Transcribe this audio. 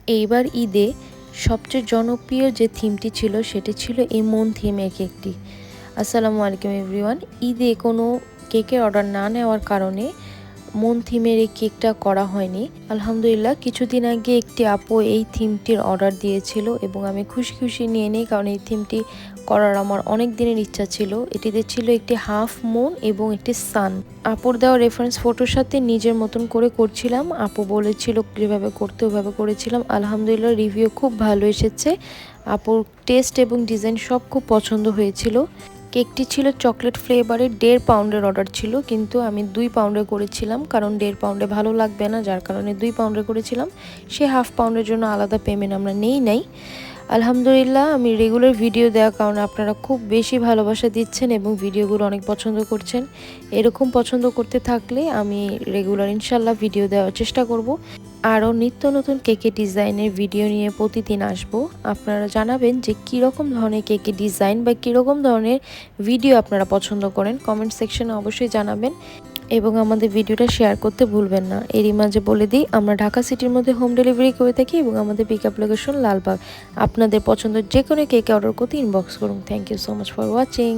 এইবার ঈদে সবচেয়ে জনপ্রিয় যে থিমটি ছিল সেটি ছিল এই মন থিমের কেকটি। আসসালামু আলাইকুম এভরিওয়ান। ঈদে কোনো কেকের অর্ডার না নেওয়ার কারণে মন থিমের এই কেকটা করা হয়নি। আলহামদুলিল্লাহ কিছুদিন আগে একটি আপু এই থিমটির অর্ডার দিয়েছিল এবং আমি খুশি খুশি নিয়ে নিই, কারণ এই থিমটি করার আমার অনেক দিনের ইচ্ছা ছিল। এটিতে ছিল একটি হাফ মুন এবং একটি সান। আপুর দেওয়া রেফারেন্স ফটোর সাথে নিজের মতন করে করছিলাম। আপু বলেছিল যেভাবে করতে ওভাবে করেছিলাম। আলহামদুলিল্লাহ রিভিউ খুব ভালো এসেছে। আপুর টেস্ট এবং ডিজাইন সব খুব পছন্দ হয়েছিল। কেকটি ছিল চকলেট ফ্লেভারের, 1.5 পাউন্ডের অর্ডার ছিল, কিন্তু আমি 2 পাউন্ডের করেছিলাম, কারণ 1.5 পাউন্ডে ভালো লাগবে না, যার কারণে 2 পাউন্ডের করেছিলাম। সে হাফ পাউন্ডের জন্য আলাদা পেমেন্ট আমরা নেই। আলহামদুলিল্লাহ আমি রেগুলার ভিডিও দেওয়ার কারণে আপনারা খুব বেশি ভালোবাসা দিচ্ছেন এবং ভিডিওগুলো অনেক পছন্দ করছেন। এরকম পছন্দ করতে থাকলে আমি রেগুলার ইনশাল্লাহ ভিডিও দেওয়ার চেষ্টা করব। আরও নিত্য নতুন কেকের ডিজাইনের ভিডিও নিয়ে প্রতিদিন আসব। আপনারা জানাবেন যে কীরকম ধরনের কেকের ডিজাইন বা কীরকম ধরনের ভিডিও আপনারা পছন্দ করেন, কমেন্ট সেকশনে অবশ্যই জানাবেন এবং আমাদের ভিডিওটা শেয়ার করতে ভুলবেন না। এরই মাঝে বলে দিই, আমরা ঢাকা সিটির মধ্যে হোম ডেলিভারি করে থাকি এবং আমাদের পিক আপ লোকেশন লালবাগ। আপনাদের পছন্দের যে কোনো কেক অর্ডার করতে ইনবক্স করুন। Thank you so much for watching.